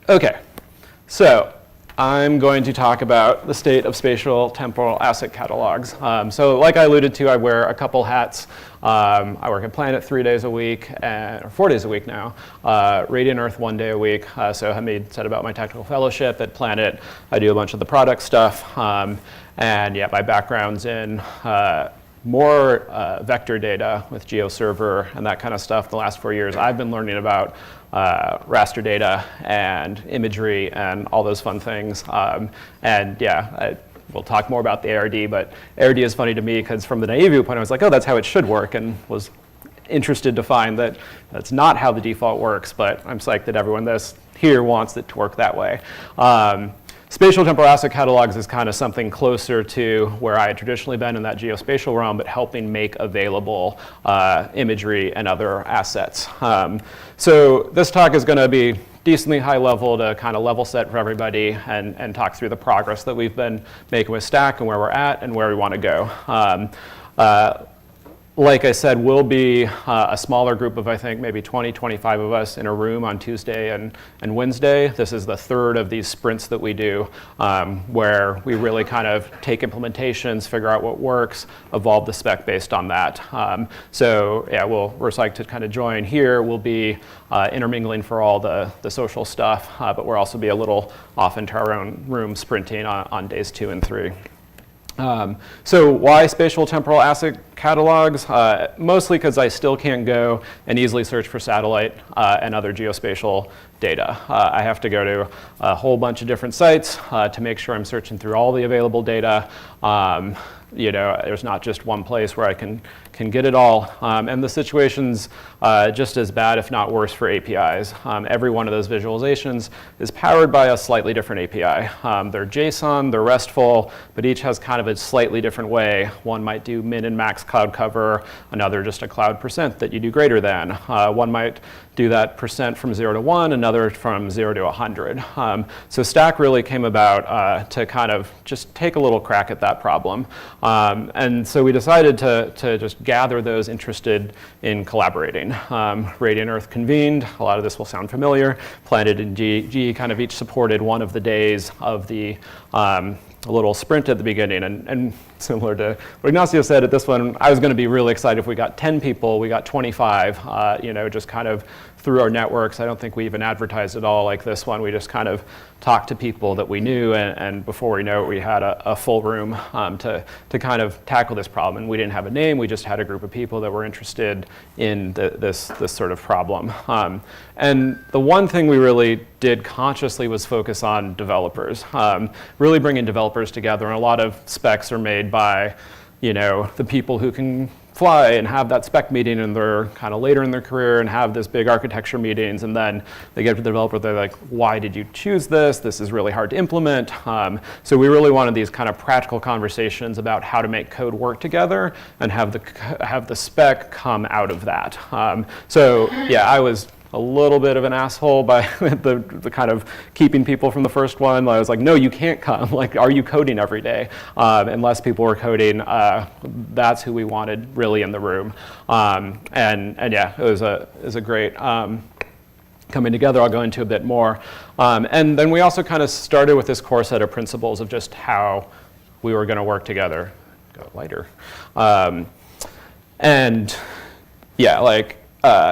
Okay, so I'm going to talk about the state of spatial temporal asset catalogs. So like I alluded to, I wear a couple hats. I work at Planet 3 days a week, or 4 days a week now, Radiant Earth 1 day a week. So Hamid said about my technical fellowship at Planet, I do a bunch of the product stuff. And yeah, my background's in more vector data with GeoServer and that kind of stuff. The last 4 years, I've been learning about raster data and imagery and all those fun things. And yeah, we'll talk more about the ARD, but ARD is funny to me because from the naive viewpoint, I was like, oh, that's how it should work, and was interested to find that that's not how the default works, but I'm psyched that everyone here wants it to work that way. Spatial temporal asset catalogs is kind of something closer to where I had traditionally been in that geospatial realm, but helping make available imagery and other assets. So this talk is going to be decently high level to kind of level set for everybody and talk through the progress that we've been making with STAC and where we're at and where we want to go. Like I said, we'll be a smaller group of, I think, maybe 20, 25 of us in a room on Tuesday and Wednesday. This is the third of these sprints that we do, where we really kind of take implementations, figure out what works, evolve the spec based on that. So yeah, we're psyched to kind of join here. We'll be intermingling for all the social stuff, but we'll also be a little off into our own room sprinting on days 2 and 3. So why spatial temporal asset catalogs? Mostly because I still can't go and easily search for satellite and other geospatial data. I have to go to a whole bunch of different sites to make sure I'm searching through all the available data. You know, there's not just one place where I can get it all. And the situation's just as bad, if not worse, for APIs. Every one of those visualizations is powered by a slightly different API. They're JSON, they're RESTful, but each has kind of a slightly different way. One might do min and max cloud cover, another just a cloud percent that you do greater than. One might do that percent from 0 to 1, another from 0 to 100. So STAC really came about to kind of just take a little crack at that problem. And so we decided to just gather those interested in collaborating. Radiant Earth convened. A lot of this will sound familiar. Planet and GE kind of each supported one of the days of the little sprint at the beginning. And similar to what Ignacio said at this one, I was going to be really excited if we got 10 people. We got 25, you know, just kind of through our networks. I don't think we even advertised at all like this one. We just kind of talked to people that we knew, and before we know it, we had a full room to kind of tackle this problem. And we didn't have a name. We just had a group of people that were interested in this sort of problem. And the one thing we really did consciously was focus on developers, really bringing developers together. And a lot of specs are made by, you know, the people who can fly and have that spec meeting, and they're kind of later in their career and have this big architecture meetings, and then they get to the developer, they're like, why did you choose this? This is really hard to implement. So we really wanted these kind of practical conversations about how to make code work together and have the spec come out of that. So yeah, I was a little bit of an asshole by the kind of keeping people from the first one. I was like, no, you can't come. Like, are you coding every day? Unless people were coding, that's who we wanted really in the room. And yeah, it was a great coming together. I'll go into a bit more. And then we also kind of started with this core set of principles of just how we were going to work together. Go lighter. And yeah, like,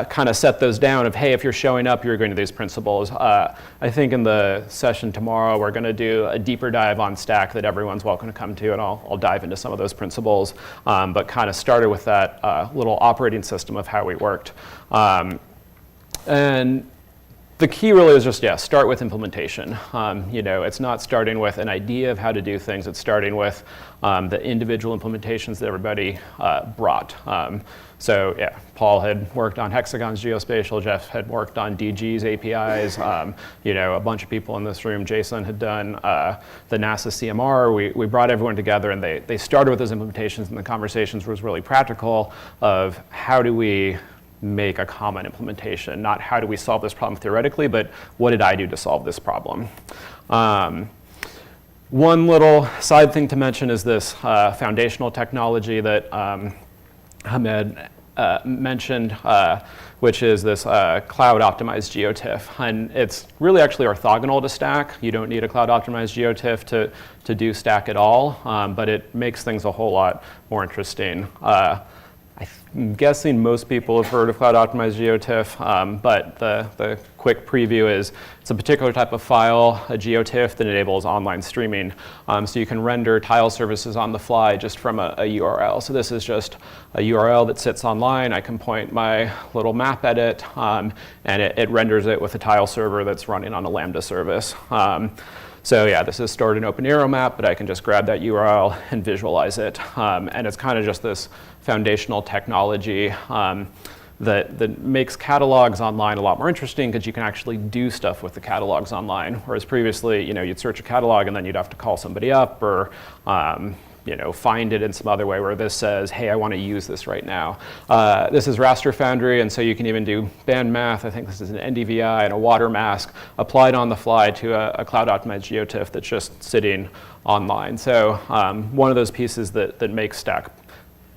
kind of set those down of, hey, if you're showing up, you're going to these principles. I think in the session tomorrow, we're going to do a deeper dive on STAC that everyone's welcome to come to, and I'll dive into some of those principles, but kind of started with that little operating system of how we worked. And the key really is just, yeah, start with implementation. You know, it's not starting with an idea of how to do things. It's starting with the individual implementations that everybody brought. So yeah, Paul had worked on Hexagon's geospatial. Jeff had worked on DG's APIs. You know, a bunch of people in this room. Jason had done the NASA CMR. We brought everyone together, and they started with those implementations, and the conversations was really practical of how do we make a common implementation, not how do we solve this problem theoretically, but what did I do to solve this problem? One little side thing to mention is this foundational technology that Hamed mentioned, which is this cloud-optimized GeoTIFF. And it's really actually orthogonal to STAC. You don't need a cloud-optimized GeoTIFF to do STAC at all, but it makes things a whole lot more interesting. I'm guessing most people have heard of cloud-optimized GeoTIFF, but the quick preview is it's a particular type of file, a GeoTIFF, that enables online streaming. So you can render tile services on the fly just from a URL. So this is just a URL that sits online. I can point my little map at it, and it renders it with a tile server that's running on a Lambda service. So yeah, this is stored in OpenAeroMap, but I can just grab that URL and visualize it. And it's kind of just this foundational technology that makes catalogs online a lot more interesting because you can actually do stuff with the catalogs online. Whereas previously, you'd search a catalog and then you'd have to call somebody up or find it in some other way, where this says, hey, I want to use this right now. This is Raster Foundry, and so you can even do band math. I think this is an NDVI and a water mask applied on the fly to a cloud-optimized GeoTIFF that's just sitting online. So one of those pieces that makes STAC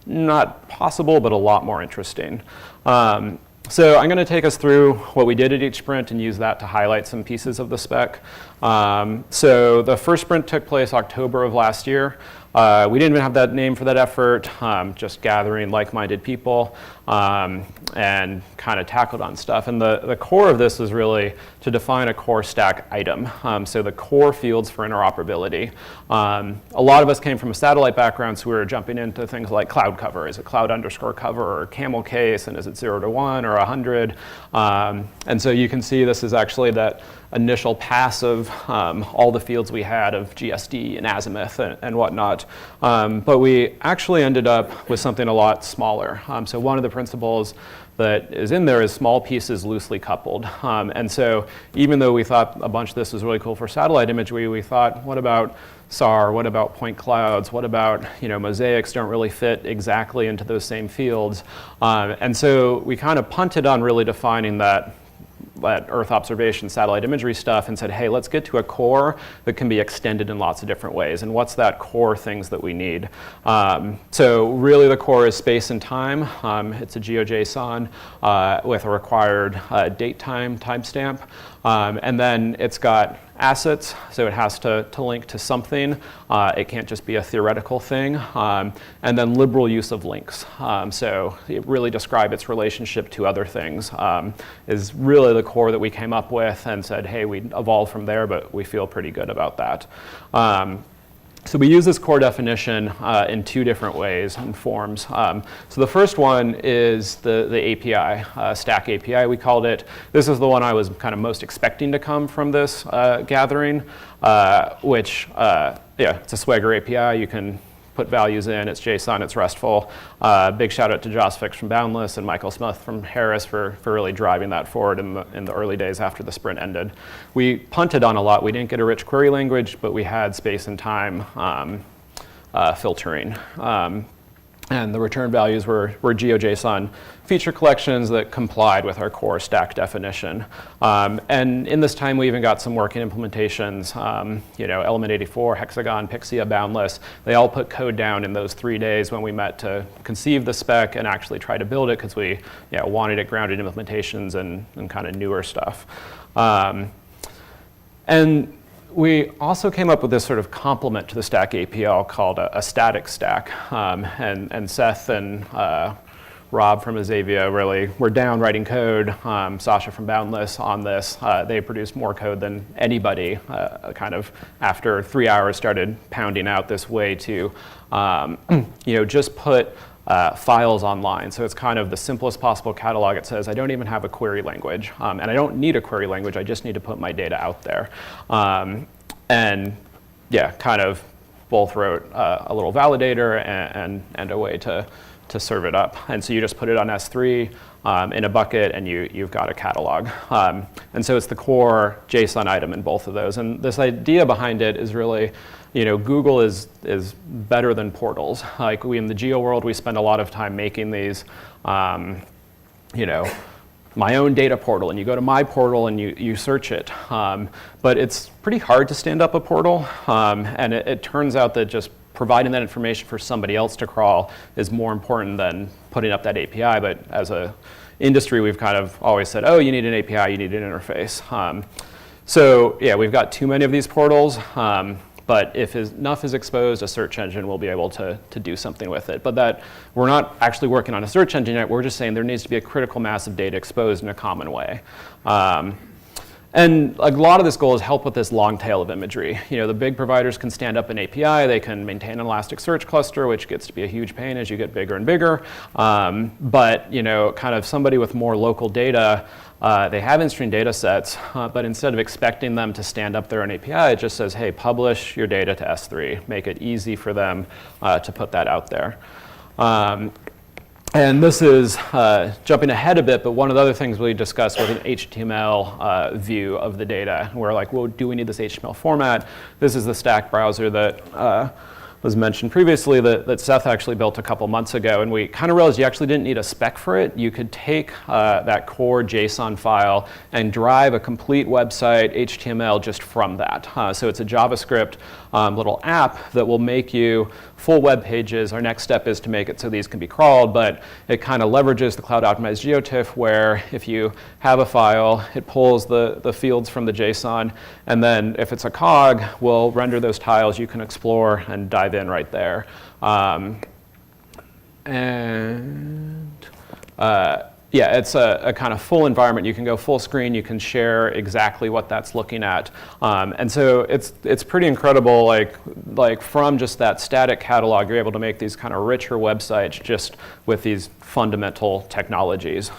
not possible, but a lot more interesting. So I'm going to take us through what we did at each sprint and use that to highlight some pieces of the spec. So the first sprint took place October of last year. We didn't even have that name for that effort, just gathering like-minded people and kind of tackled on stuff. And the core of this was really to define a core STAC item. So the core fields for interoperability. A lot of us came from a satellite background, so we were jumping into things like cloud cover. Is it cloud_cover or camel case? And is it 0 to 1 or 100? And so you can see this is actually that initial pass of all the fields we had of GSD and azimuth and whatnot. But we actually ended up with something a lot smaller. So one of the principles that is in there is small pieces loosely coupled. And so even though we thought a bunch of this was really cool for satellite imagery, we thought, what about SAR? What about point clouds? What about, mosaics don't really fit exactly into those same fields. And so we kind of punted on really defining that Earth observation satellite imagery stuff and said, hey, let's get to a core that can be extended in lots of different ways. And what's that core things that we need? So really the core is space and time. It's a GeoJSON with a required date time timestamp. And then it's got assets, so it has to link to something. It can't just be a theoretical thing. And then liberal use of links. So it really describe its relationship to other things is really the core that we came up with and said, hey, we evolved from there, but we feel pretty good about that. So we use this core definition in two different ways and forms. So the first one is the API, STAC API we called it. This is the one I was kind of most expecting to come from this gathering, which, it's a Swagger API. You can put values in, it's JSON, it's RESTful. Big shout out to Joss Fix from Boundless and Michael Smith from Harris for really driving that forward in the early days after the sprint ended. We punted on a lot. We didn't get a rich query language, but we had space and time filtering. And the return values were GeoJSON feature collections that complied with our core STAC definition. And in this time, we even got some working implementations, Element 84, Hexagon, Pixia, Boundless. They all put code down in those 3 days when we met to conceive the spec and actually try to build it because we wanted it grounded in implementations and kind of newer stuff. And we also came up with this sort of complement to the STAC API called a static stack. And Seth and Rob from Azavia really were down writing code. Sasha from Boundless on this. They produced more code than anybody, kind of after 3 hours started pounding out this way to just put files online. So it's kind of the simplest possible catalog. It says, I don't even have a query language. And I don't need a query language. I just need to put my data out there. And kind of both wrote a little validator and a way to serve it up. And so you just put it on S3 in a bucket and you've got a catalog. And so it's the core JSON item in both of those. And this idea behind it is really, Google is better than portals. Like in the geo world, we spend a lot of time making these, my own data portal, and you go to my portal and you search it. But it's pretty hard to stand up a portal. And it turns out that just providing that information for somebody else to crawl is more important than putting up that API. But as a industry, we've kind of always said, oh, you need an API, you need an interface. So yeah, we've got too many of these portals. But if enough is exposed, a search engine will be able to do something with it. But that we're not actually working on a search engine yet. We're just saying there needs to be a critical mass of data exposed in a common way. And a lot of this goal is help with this long tail of imagery. You know, the big providers can stand up an API, they can maintain an Elasticsearch cluster, which gets to be a huge pain as you get bigger and bigger. But you know, kind of somebody with more local data, they have in-stream data sets, but instead of expecting them to stand up their own API, it just says, hey, publish your data to S3. Make it easy for them to put that out there. And this is jumping ahead a bit, but one of the other things we discussed was an HTML view of the data. We're like, well, do we need this HTML format? This is the STAC browser that was mentioned previously that Seth actually built a couple months ago, and we kind of realized you actually didn't need a spec for it. You could take that core JSON file and drive a complete website HTML just from that. So it's a JavaScript little app that will make you full web pages. Our next step is to make it so these can be crawled, but it kind of leverages the cloud optimized GeoTIFF, where if you have a file, it pulls the fields from the JSON, and then if it's a cog, we'll render those tiles you can explore and dive in right there. Yeah, it's a kind of full environment. You can go full screen. You can share exactly what that's looking at, and so it's pretty incredible. Like from just that static catalog, you're able to make these kind of richer websites just with these fundamental technologies.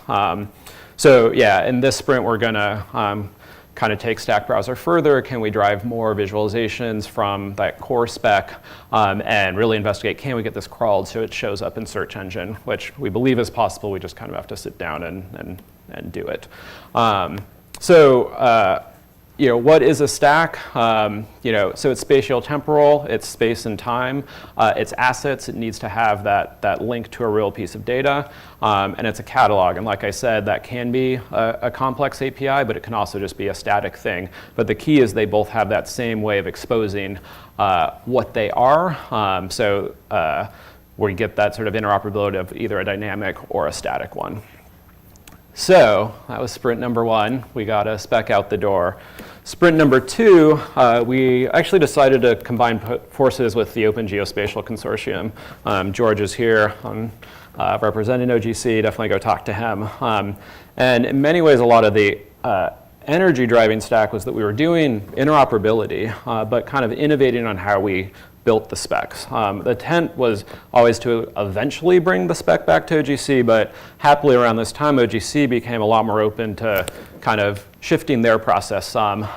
So yeah, in this sprint, we're gonna kind of take Stack Browser further. Can we drive more visualizations from that core spec and really investigate, can we get this crawled so it shows up in search engine, which we believe is possible. We just kind of have to sit down and do it. You know, what is a stack? You know, so it's spatial temporal, it's space and time, it's assets, it needs to have that link to a real piece of data, and it's a catalog. And like I said, that can be a complex API, but it can also just be a static thing. But the key is they both have that same way of exposing what they are, where you get that sort of interoperability of either a dynamic or a static one. So that was sprint number 1. We got a spec out the door. Sprint number 2, we actually decided to combine forces with the Open Geospatial Consortium. George is here representing OGC. Definitely go talk to him. And in many ways, a lot of the energy driving stack was that we were doing interoperability, but kind of innovating on how we built the specs. The intent was always to eventually bring the spec back to OGC, but happily around this time, OGC became a lot more open to kind of shifting their process some,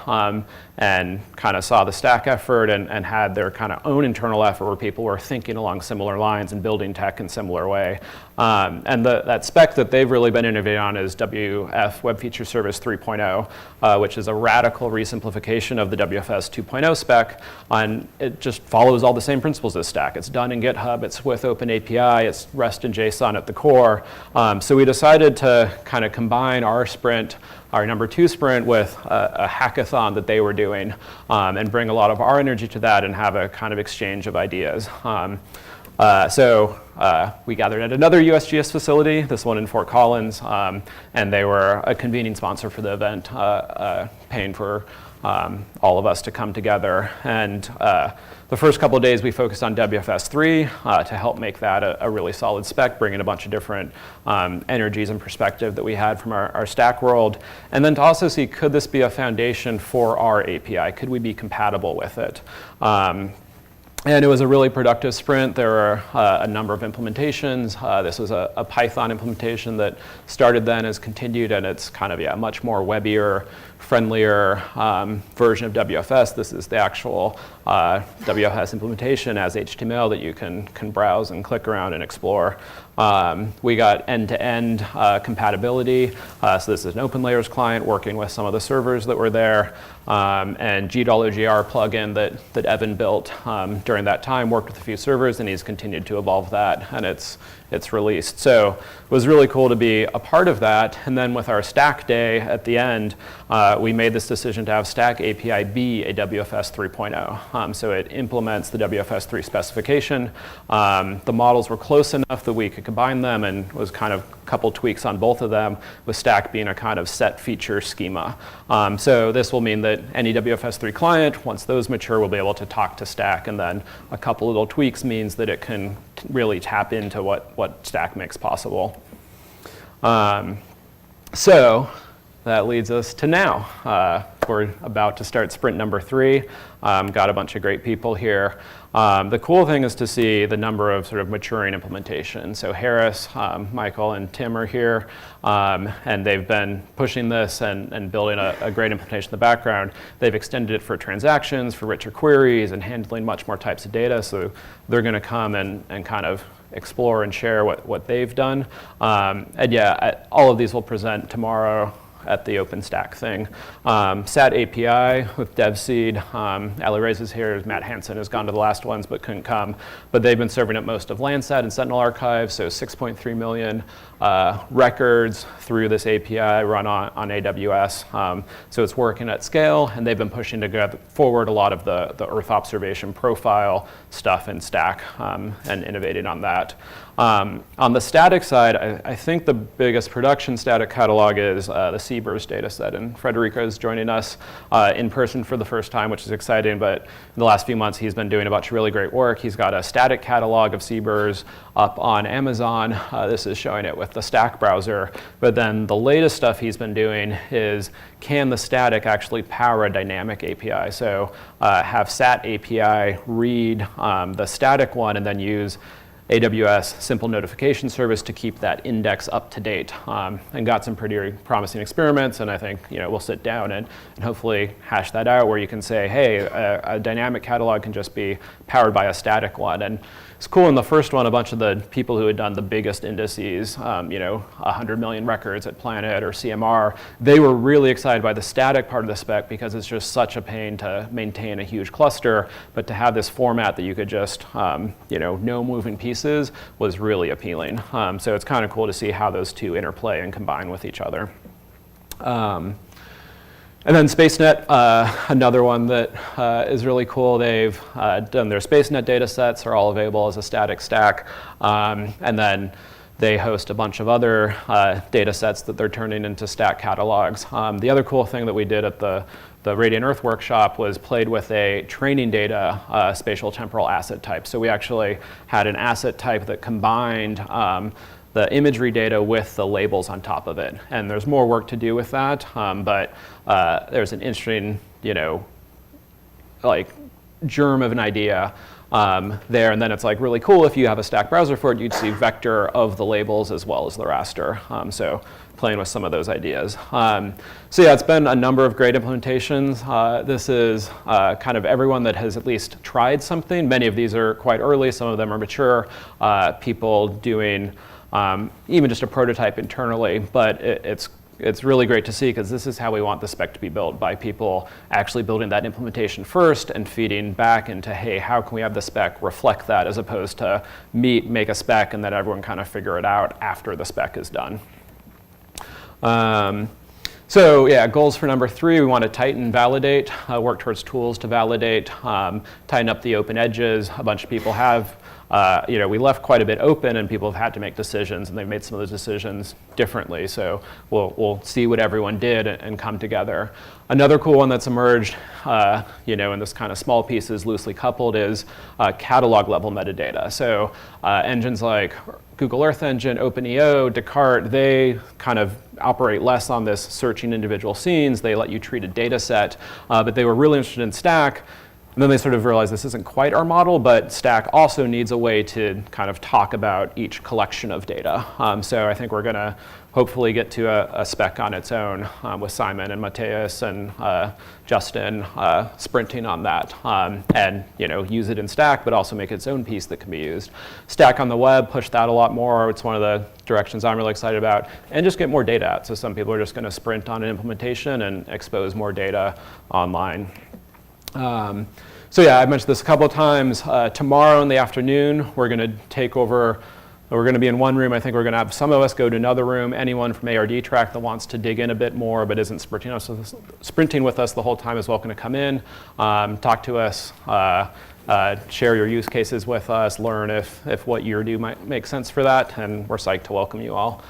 and kind of saw the stack effort and had their kind of own internal effort where people were thinking along similar lines and building tech in similar way. And that spec that they've really been innovating on is WF Web Feature Service 3.0, which is a radical resimplification of the WFS 2.0 spec. And it just follows all the same principles as Stack. It's done in GitHub, it's with OpenAPI, it's REST and JSON at the core. So we decided to kind of combine our sprint, our number 2 sprint, with a hackathon that they were doing, and bring a lot of our energy to that and have a kind of exchange of ideas. We gathered at another USGS facility, this one in Fort Collins, and they were a convening sponsor for the event, paying for all of us to come together. And the first couple of days we focused on WFS 3 to help make that a really solid spec, bring in a bunch of different energies and perspective that we had from our stack world. And then to also see, could this be a foundation for our API? Could we be compatible with it? And it was a really productive sprint. There were a number of implementations. This was a Python implementation that started then, has continued, and it's kind of a much more webbier, friendlier version of WFS. This is the actual WFS implementation as HTML that you can browse and click around and explore. We got end-to-end compatibility. So this is an OpenLayers client working with some of the servers that were there, and GDAL-OGR plugin that Evan built during that time, worked with a few servers, and he's continued to evolve that, and it's released. So it was really cool to be a part of that. And then with our stack day at the end, we made this decision to have STAC API be a WFS 3.0. So it implements the WFS 3 specification. The models were close enough that we could combine them, and was kind of a couple tweaks on both of them, with STAC being a kind of set feature schema. So this will mean that any WFS 3 client, once those mature, will be able to talk to STAC, and then a couple little tweaks means that it can really tap into what STAC makes possible. So that leads us to now. We're about to start sprint number 3. Got a bunch of great people here. The cool thing is to see the number of sort of maturing implementations. So Harris, Michael, and Tim are here, and they've been pushing this and building a great implementation in the background. They've extended it for transactions, for richer queries, and handling much more types of data. So they're going to come and kind of explore and share what they've done. And yeah, all of these will present tomorrow at the OpenStack thing. SAT API with DevSeed. Ali Reyes is here. Matt Hansen has gone to the last ones but couldn't come. But they've been serving up most of Landsat and Sentinel archives, so 6.3 million records through this API run on AWS. So it's working at scale, and they've been pushing to go forward a lot of the Earth observation profile stuff in STAC and innovating on that. On the static side, I think the biggest production static catalog is the Spur data set, and Frederico is joining us in person for the first time, which is exciting, but in the last few months he's been doing a bunch of really great work. He's got a static catalog of Spurs up on Amazon. This is showing it with the STAC browser, but then the latest stuff he's been doing is, can the static actually power a dynamic API? So have SAT API read the static one and then use AWS simple notification service to keep that index up to date, and got some pretty promising experiments. And I think we'll sit down and hopefully hash that out, where you can say, hey, a dynamic catalog can just be powered by a static one. And it's cool. In the first one, a bunch of the people who had done the biggest indices, 100 million records at Planet or CMR, they were really excited by the static part of the spec because it's just such a pain to maintain a huge cluster. But to have this format that you could just, no moving pieces was really appealing. So it's kind of cool to see how those two interplay and combine with each other. And then SpaceNet, another one that is really cool. They've done their SpaceNet data sets, are all available as a static stack. And then they host a bunch of other data sets that they're turning into STAC catalogs. The other cool thing that we did at the Radiant Earth workshop was played with a training data SpatioTemporal asset type. So we actually had an asset type that combined the imagery data with the labels on top of it. And there's more work to do with that, but there's an interesting, germ of an idea there. And then it's really cool if you have a STAC browser for it, you'd see vector of the labels as well as the raster. So playing with some of those ideas. So yeah, it's been a number of great implementations. This is kind of everyone that has at least tried something. Many of these are quite early, some of them are mature. People doing even just a prototype internally, but it's really great to see, because this is how we want the spec to be built, by people actually building that implementation first and feeding back into, hey, how can we have the spec reflect that, as opposed to make a spec and then everyone kind of figure it out after the spec is done. So yeah, goals for number 3, we want to tighten, validate, work towards tools to validate, tighten up the open edges. A bunch of people have, we left quite a bit open, and people have had to make decisions, and they've made some of those decisions differently. So we'll see what everyone did and come together. Another cool one that's emerged, in this kind of small pieces, loosely coupled, is catalog level metadata. So engines like Google Earth Engine, OpenEO, Descartes, they kind of operate less on this searching individual scenes. They let you treat a data set, but they were really interested in STAC. And then they sort of realized this isn't quite our model, but STAC also needs a way to kind of talk about each collection of data. So I think we're going to hopefully get to a spec on its own with Simon and Mateus and Justin sprinting on that, and use it in STAC, but also make its own piece that can be used. STAC on the web, push that a lot more. It's one of the directions I'm really excited about, and just get more data out. So some people are just going to sprint on an implementation and expose more data online. So yeah, I mentioned this a couple of times. Tomorrow in the afternoon, we're going to take over we're going to be in one room. I think we're going to have some of us go to another room. Anyone from ARD track that wants to dig in a bit more but isn't sprinting with us the whole time is welcome to come in, talk to us, share your use cases with us, learn if what you do might make sense for that, and we're psyched to welcome you all.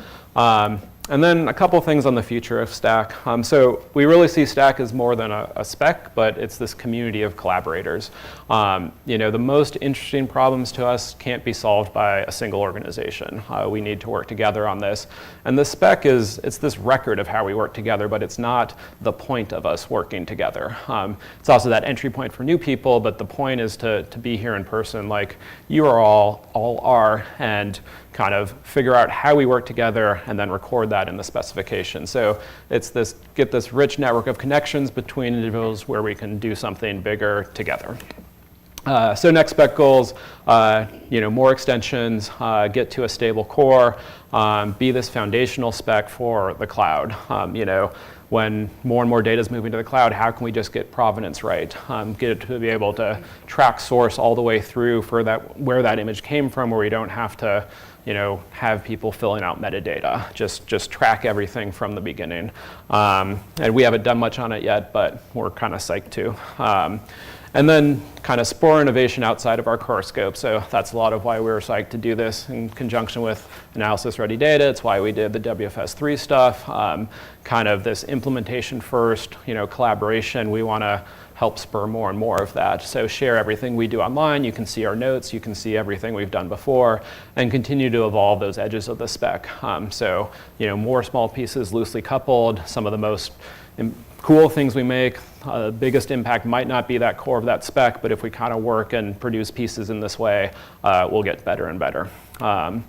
And then a couple things on the future of STAC. So we really see STAC as more than a spec, but it's this community of collaborators. The most interesting problems to us can't be solved by a single organization. We need to work together on this. And the spec it's this record of how we work together, but it's not the point of us working together. It's also that entry point for new people, but the point is to be here in person like you are all are, and kind of figure out how we work together and then record that in the specification. So it's get this rich network of connections between individuals where we can do something bigger together. So next spec goals, more extensions, get to a stable core, be this foundational spec for the cloud. When more and more data is moving to the cloud, how can we just get provenance right? Get it to be able to track source all the way through for where that image came from, where we don't have to have people filling out metadata. Just track everything from the beginning. And we haven't done much on it yet, but we're kind of psyched to. And then kind of Spur innovation outside of our core scope. So that's a lot of why we were psyched to do this in conjunction with analysis-ready data. It's why we did the WFS3 stuff. Kind of this implementation first, collaboration. We want to help spur more and more of that. So share everything we do online. You can see our notes. You can see everything we've done before, and continue to evolve those edges of the spec. More small pieces loosely coupled. Some of the most cool things we make, the biggest impact might not be that core of that spec, but if we kind of work and produce pieces in this way, we'll get better and better. I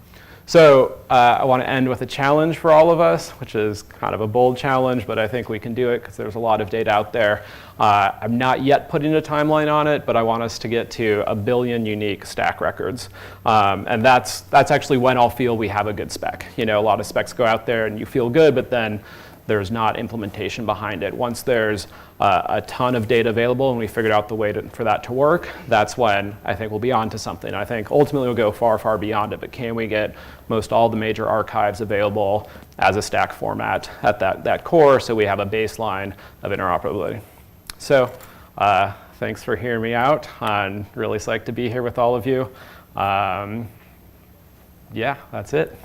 want to end with a challenge for all of us, which is kind of a bold challenge, but I think we can do it because there's a lot of data out there. I'm not yet putting a timeline on it, but I want us to get to 1 billion unique STAC records. And that's actually when I'll feel we have a good spec. A lot of specs go out there and you feel good, but then there's not implementation behind it. Once there's a ton of data available and we figured out the way for that to work, that's when I think we'll be on to something. I think ultimately we'll go far, far beyond it, but can we get most all the major archives available as a STAC format at that core so we have a baseline of interoperability? So thanks for hearing me out. I'm really psyched to be here with all of you. Yeah, that's it.